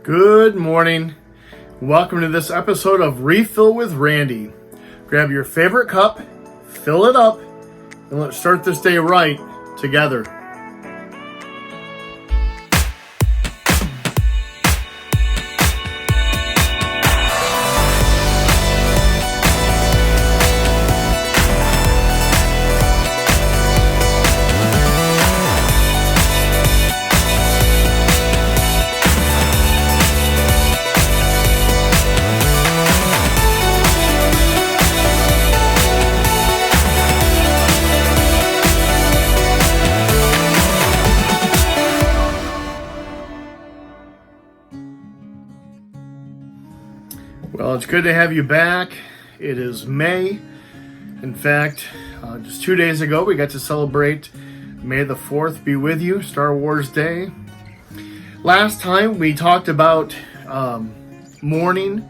Good morning. Welcome to this episode of Refill with Randy. Grab your favorite cup, fill it up, and let's start this day right together. Well, it's good to have you back. It is May. In fact, just 2 days ago, we got to celebrate May the 4th be with you, Star Wars Day. Last time, we talked about mourning.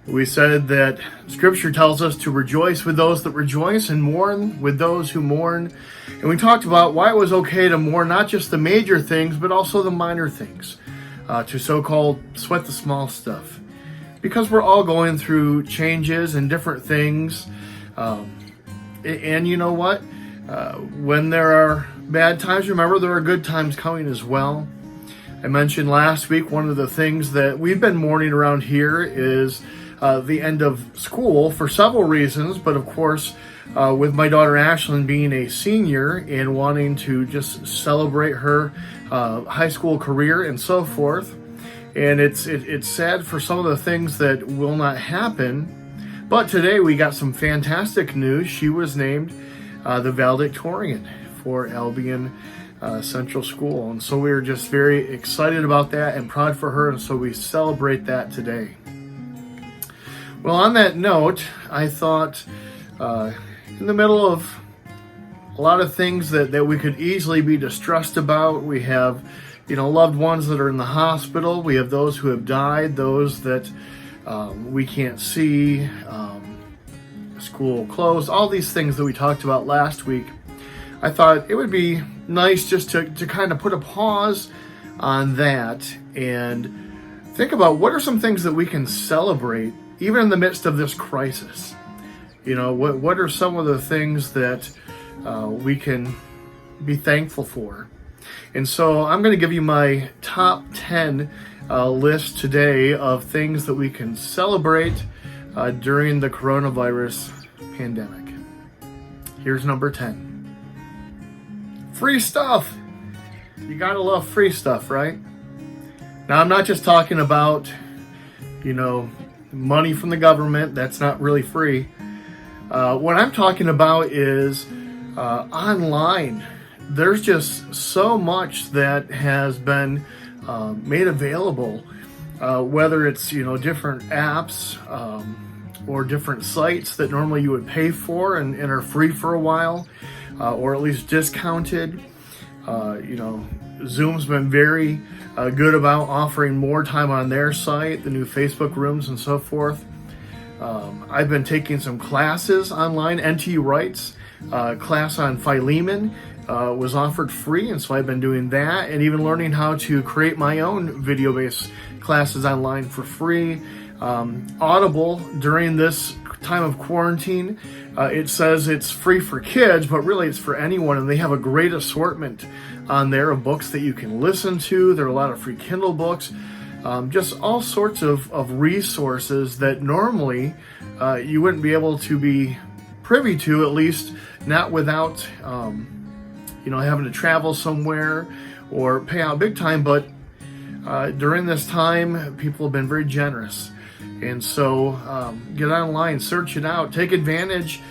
We said that Scripture tells us to rejoice with those that rejoice and mourn with those who mourn. And we talked about why it was okay to mourn not just the major things, but also the minor things, to so-called sweat the small stuff. Because we're all going through changes and different things. And you know what? When there are bad times, remember there are good times coming as well. I mentioned last week one of the things that we've been mourning around here is the end of school for several reasons. But of course, with my daughter Ashlyn being a senior and wanting to just celebrate her high school career and so forth. And it's sad for some of the things that will not happen. But today we got some fantastic news. She was named the valedictorian for Albion Central School. And so we are just very excited about that and proud for her. And so we celebrate that today. Well, on that note, I thought in the middle of a lot of things that we could easily be distressed about, we have loved ones that are in the hospital. We have those who have died, those that we can't see, school closed, all these things that we talked about last week. I thought it would be nice just to kind of put a pause on that and think about what are some things that we can celebrate even in the midst of this crisis. What are some of the things that we can be thankful for? And so I'm going to give you my top 10 list today of things that we can celebrate during the coronavirus pandemic. Here's number 10. Free stuff. You gotta love free stuff, right? Now, I'm not just talking about, money from the government. That's not really free. What I'm talking about is online. There's just so much that has been made available, whether it's different apps or different sites that normally you would pay for and are free for a while, or at least discounted. Zoom's been very good about offering more time on their site, the new Facebook rooms and so forth. I've been taking some classes online. NTU Writes class on Philemon was offered free, and so I've been doing that and even learning how to create my own video-based classes online for free. Audible, during this time of quarantine, it says it's free for kids, but really it's for anyone, and they have a great assortment on there of books that you can listen to. There are a lot of free Kindle books, just all sorts of resources that normally you wouldn't be able to be privy to, at least not without having to travel somewhere or pay out big time. But during this time, people have been very generous. And so get online, search it out, take advantage,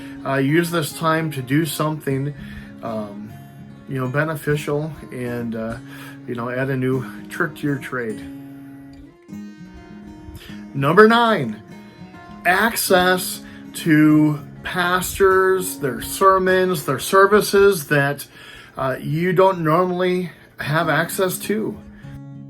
use this time to do something, beneficial and, add a new trick to your trade. Number 9, access to pastors, their sermons, their services that you don't normally have access to.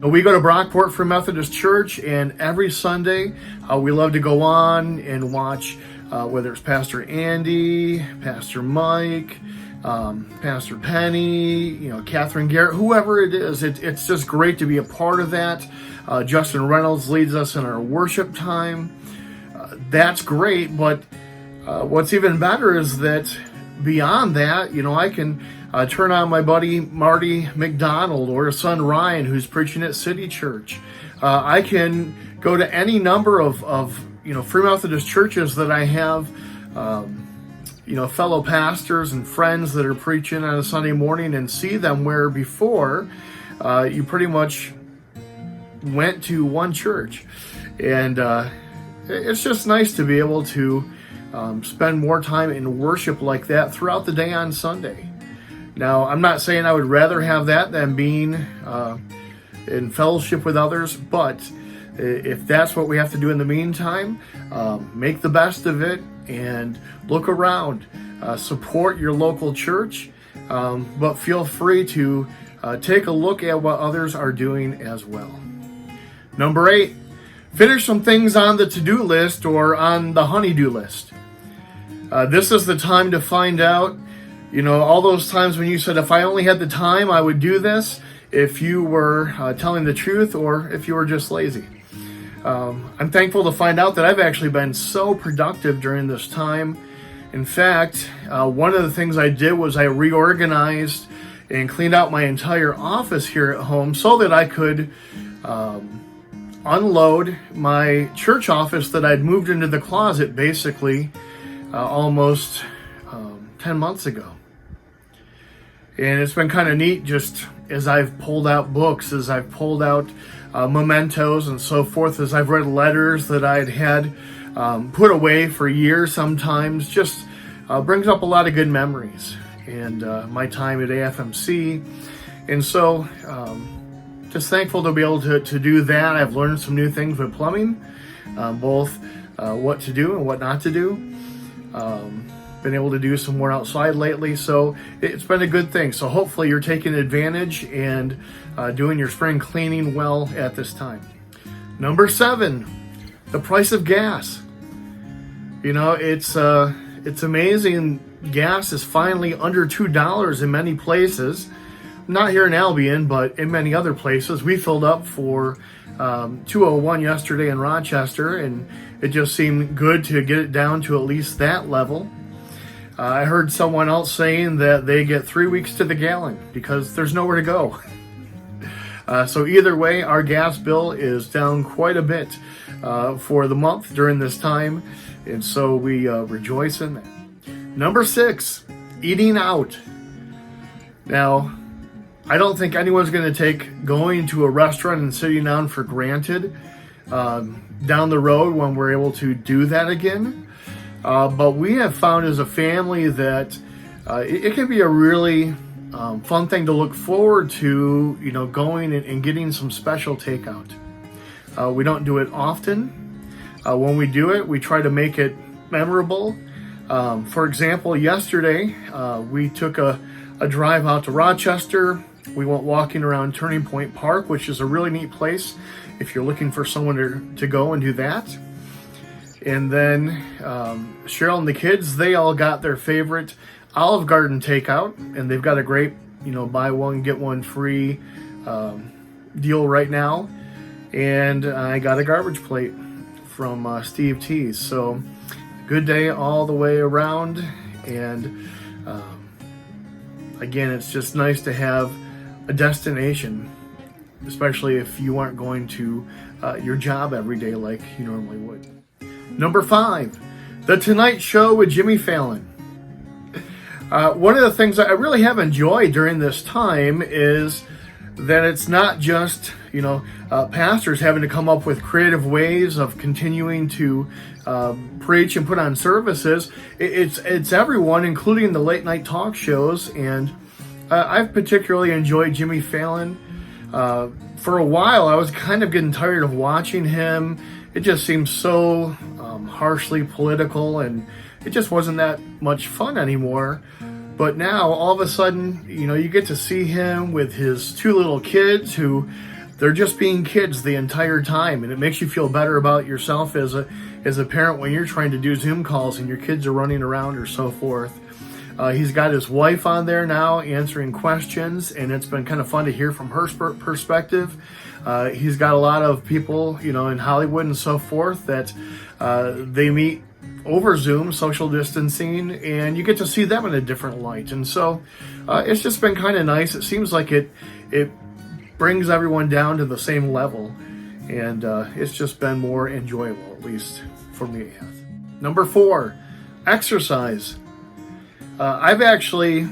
We go to Brockport Free Methodist Church, and every Sunday we love to go on and watch whether it's Pastor Andy, Pastor Mike, Pastor Penny, Catherine Garrett, whoever it is. It's just great to be a part of that. Justin Reynolds leads us in our worship time. That's great, but what's even better is that beyond that, I can turn on my buddy Marty McDonald or his son Ryan, who's preaching at City Church. I can go to any number of Free Methodist churches that I have, fellow pastors and friends that are preaching on a Sunday morning and see them where before you pretty much went to one church. And it's just nice to be able to spend more time in worship like that throughout the day on Sunday. Now, I'm not saying I would rather have that than being in fellowship with others, but if that's what we have to do in the meantime, make the best of it and look around. Support your local church, but feel free to take a look at what others are doing as well. Number 8, finish some things on the to-do list or on the honey-do list. This is the time to find out, all those times when you said, if I only had the time, I would do this, if you were telling the truth or if you were just lazy. I'm thankful to find out that I've actually been so productive during this time. In fact, one of the things I did was I reorganized and cleaned out my entire office here at home so that I could unload my church office that I'd moved into the closet basically almost 10 months ago. And it's been kind of neat just as I've pulled out books, as I've pulled out mementos and so forth, as I've read letters that I'd had put away for years sometimes, just brings up a lot of good memories and my time at AFMC. And so just thankful to be able to do that. I've learned some new things with plumbing, both what to do and what not to do. Been able to do some more outside lately, so it's been a good thing. So hopefully you're taking advantage and doing your spring cleaning well at this time. Number 7, the price of gas. It's amazing. Gas is finally under $2 in many places. Not here in Albion, but in many other places. We filled up for $2.01 yesterday in Rochester, and it just seemed good to get it down to at least that level. I heard someone else saying that they get 3 weeks to the gallon because there's nowhere to go. So either way, our gas bill is down quite a bit for the month during this time, and so we rejoice in that. Number 6, eating out. Now, I don't think anyone's going to take going to a restaurant and sitting down for granted down the road when we're able to do that again. But we have found as a family that it can be a really fun thing to look forward to, going and getting some special takeout. We don't do it often. When we do it, we try to make it memorable. For example, yesterday, we took a drive out to Rochester. We went walking around Turning Point Park, which is a really neat place if you're looking for someone to go and do that. And then Cheryl and the kids, they all got their favorite Olive Garden takeout, and they've got a great, buy one, get one free deal right now. And I got a garbage plate from Steve T's. So good day all the way around. And again, it's just nice to have a destination, especially if you aren't going to your job every day like you normally would. Number 5, The Tonight Show with Jimmy Fallon. One of the things that I really have enjoyed during this time is that it's not just, pastors having to come up with creative ways of continuing to preach and put on services. It's everyone, including the late night talk shows. And I've particularly enjoyed Jimmy Fallon. For a while, I was kind of getting tired of watching him. It just seems so harshly political, and it just wasn't that much fun anymore. But now, all of a sudden, you get to see him with his 2 little kids who, they're just being kids the entire time, and it makes you feel better about yourself as a parent when you're trying to do Zoom calls and your kids are running around or so forth. He's got his wife on there now answering questions, and it's been kind of fun to hear from her perspective. He's got a lot of people, in Hollywood and so forth that they meet over Zoom, social distancing, and you get to see them in a different light. And so it's just been kind of nice. It seems like it brings everyone down to the same level, and it's just been more enjoyable, at least for me. Number 4, exercise. I've actually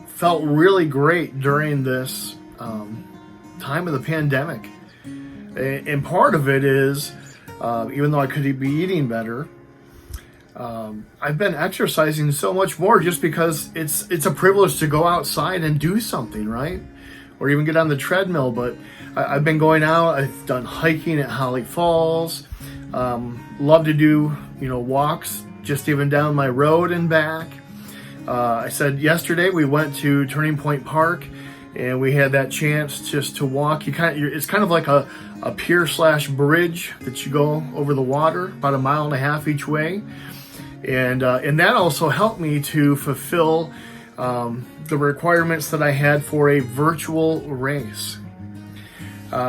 felt really great during this time of the pandemic. And part of it is, even though I could be eating better, I've been exercising so much more just because it's a privilege to go outside and do something, right? Or even get on the treadmill. But I've been going out. I've done hiking at Holly Falls. Love to do, walks just even down my road and back. I said yesterday we went to Turning Point Park, and we had that chance just to walk. It's kind of like a pier/bridge that you go over the water, about 1.5 miles each way, and that also helped me to fulfill the requirements that I had for a virtual race.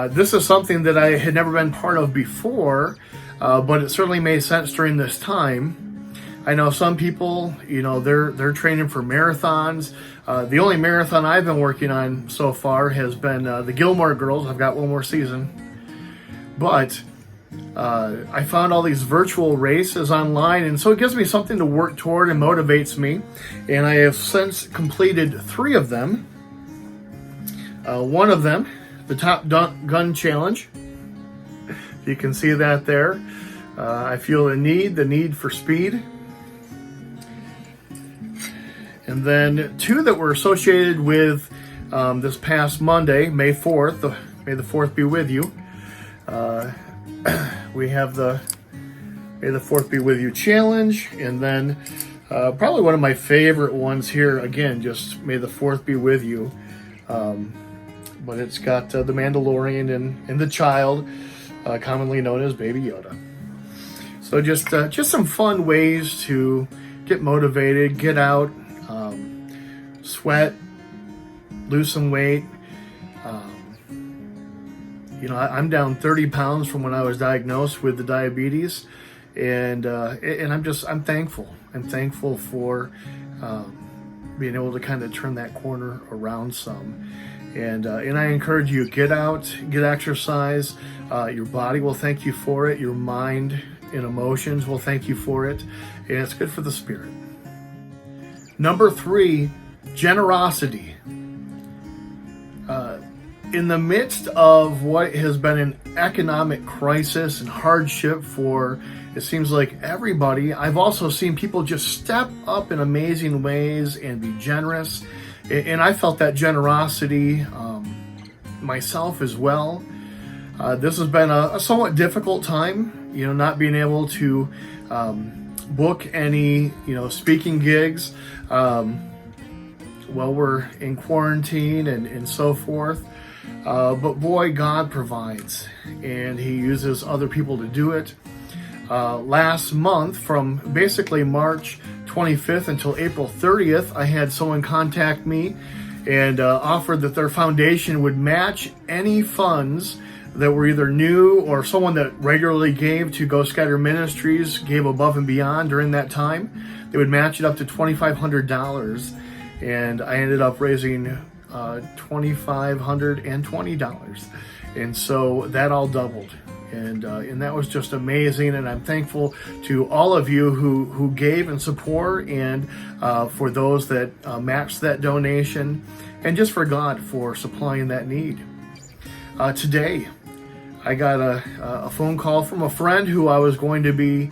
This is something that I had never been part of before, but it certainly made sense during this time. I know some people, they're training for marathons. The only marathon I've been working on so far has been the Gilmore Girls. I've got one more season. But I found all these virtual races online, and so it gives me something to work toward and motivates me. And I have since completed 3 of them. One of them, the Top Gun Challenge. You can see that there. I feel the need for speed. And then 2 that were associated with this past Monday, May 4th. May the 4th be with you. We have the May the 4th be with you challenge. And then probably one of my favorite ones here, again, just May the 4th be with you. But it's got the Mandalorian and the child, commonly known as Baby Yoda. So just some fun ways to get motivated, get out, sweat, lose some weight. I'm down 30 pounds from when I was diagnosed with the diabetes, and I'm thankful. I'm thankful for being able to kind of turn that corner around some. And I encourage you, get out, get exercise. Your body will thank you for it. Your mind and emotions will thank you for it. And it's good for the spirit. Number 3, generosity. In the midst of what has been an economic crisis and hardship for, it seems like everybody, I've also seen people just step up in amazing ways and be generous. And I felt that generosity myself as well. This has been a somewhat difficult time, not being able to book any, speaking gigs while we're in quarantine and so forth. But boy, God provides, and He uses other people to do it. Last month, from basically March 25th until April 30th, I had someone contact me and offered that their foundation would match any funds that were either new or someone that regularly gave to Go Scatter Ministries, gave above and beyond during that time. They would match it up to $2,500, and I ended up raising $2,520, and so that all doubled, and that was just amazing. And I'm thankful to all of you who gave and support, and for those that matched that donation, and just for God for supplying that need. Today, I got a phone call from a friend who I was going to be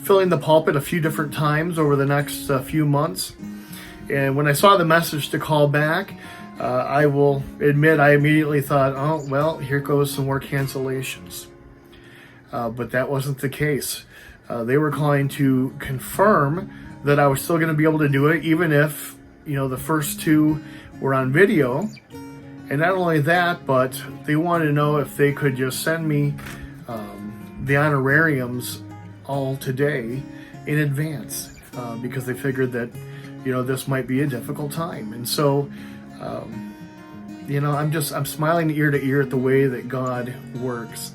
filling the pulpit a few different times over the next few months. And when I saw the message to call back, I will admit I immediately thought, oh, well, here goes some more cancellations. But that wasn't the case. They were calling to confirm that I was still going to be able to do it, even if, the first 2 were on video. And not only that, but they wanted to know if they could just send me the honorariums all today in advance, because they figured that, this might be a difficult time. And so, I'm smiling ear to ear at the way that God works.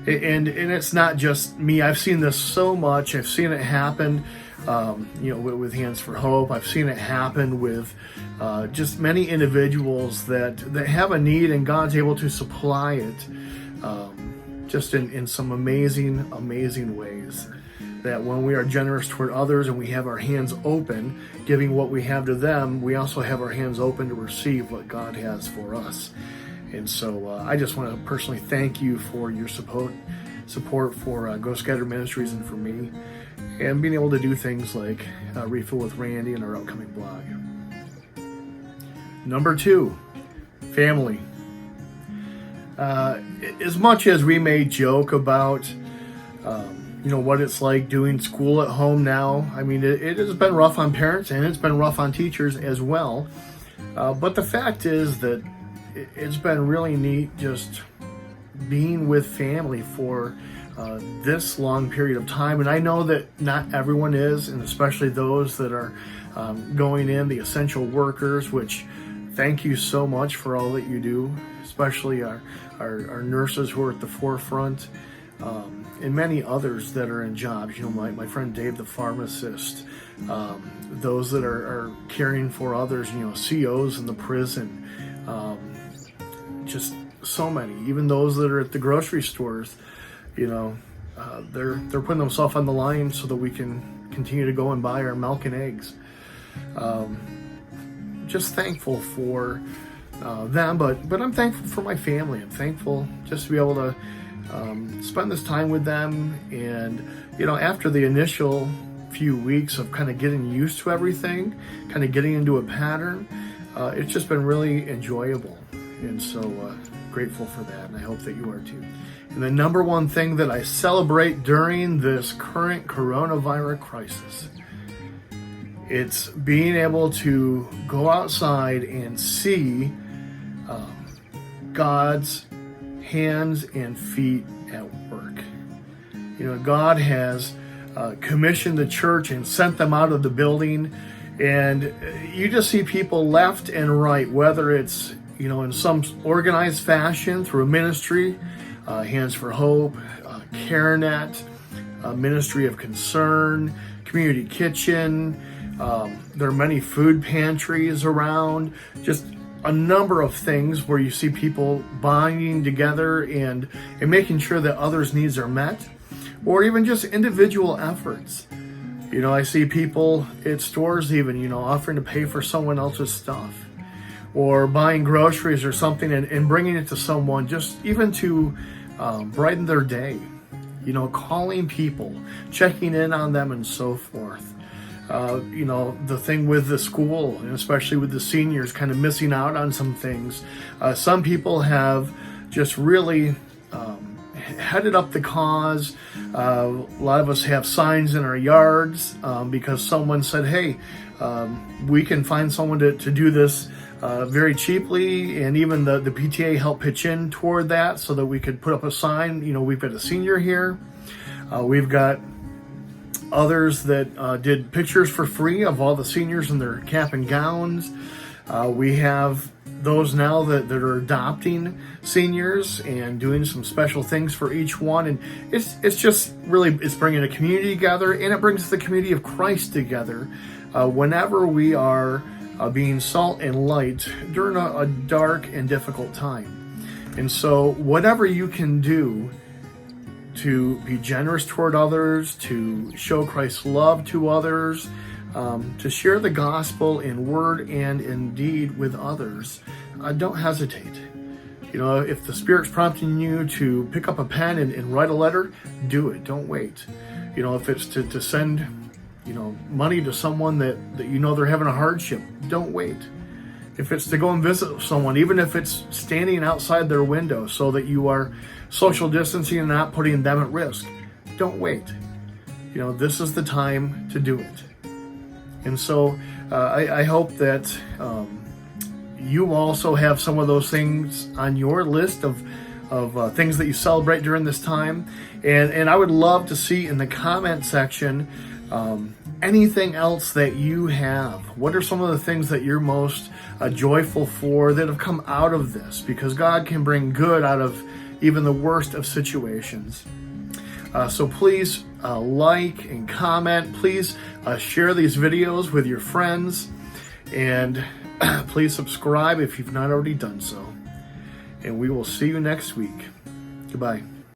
And it's not just me. I've seen this so much. I've seen it happen, with Hands for Hope. I've seen it happen with just many individuals that have a need, and God's able to supply it just in some amazing ways. That when we are generous toward others and we have our hands open, giving what we have to them, we also have our hands open to receive what God has for us. And so I just want to personally thank you for your support for Go Scatter Ministries and for me, and being able to do things like Refill with Randy and our upcoming blog. Number 2, family. As much as we may joke about what it's like doing school at home now, I mean, it has been rough on parents and it's been rough on teachers as well. But the fact is that it's been really neat just being with family for this long period of time. And I know that not everyone is, and especially those that are going in, the essential workers, which thank you so much for all that you do, especially our nurses who are at the forefront, and many others that are in jobs. My friend Dave, the pharmacist, those that are caring for others, COs in the prison, just so many, even those that are at the grocery stores, they're putting themselves on the line so that we can continue to go and buy our milk and eggs. Just thankful for them, but I'm thankful for my family. I'm thankful just to be able to spend this time with them. And after the initial few weeks of kind of getting used to everything, kind of getting into a pattern, it's just been really enjoyable. And so grateful for that, and I hope that you are too. And the number one thing that I celebrate during this current coronavirus crisis, it's being able to go outside and see God's hands and feet at work. God has commissioned the church and sent them out of the building, and you just see people left and right, whether it's in some organized fashion through a ministry, Hands for Hope, CareNet, Ministry of Concern, Community Kitchen. There are many food pantries around, just a number of things where you see people bonding together and making sure that others' needs are met, or even just individual efforts. I see people at stores even, offering to pay for someone else's stuff, or buying groceries or something and bringing it to someone, just even to brighten their day. Calling people, checking in on them, and so forth. The thing with the school, and especially with the seniors, kind of missing out on some things. Some people have just really headed up the cause. A lot of us have signs in our yards because someone said, hey, we can find someone to do this very cheaply, and even the PTA helped pitch in toward that so that we could put up a sign. We've got a senior here. We've got others that did pictures for free of all the seniors in their cap and gowns. We have those now that are adopting seniors and doing some special things for each one. And it's just really, it's bringing a community together, and it brings the community of Christ together whenever we are being salt and light during a dark and difficult time. And so whatever you can do to be generous toward others, to show Christ's love to others, to share the gospel in word and in deed with others, don't hesitate. If the Spirit's prompting you to pick up a pen and write a letter, do it. Don't wait. If it's to send money to someone that they're having a hardship, don't wait. If it's to go and visit someone, even if it's standing outside their window so that you are social distancing and not putting them at risk, don't wait. This is the time to do it. And so I hope that you also have some of those things on your list of things that you celebrate during this time. And I would love to see in the comment section anything else that you have. What are some of the things that you're most joyful for that have come out of this? Because God can bring good out of even the worst of situations. So please like and comment. Please share these videos with your friends. And please subscribe if you've not already done so. And we will see you next week. Goodbye.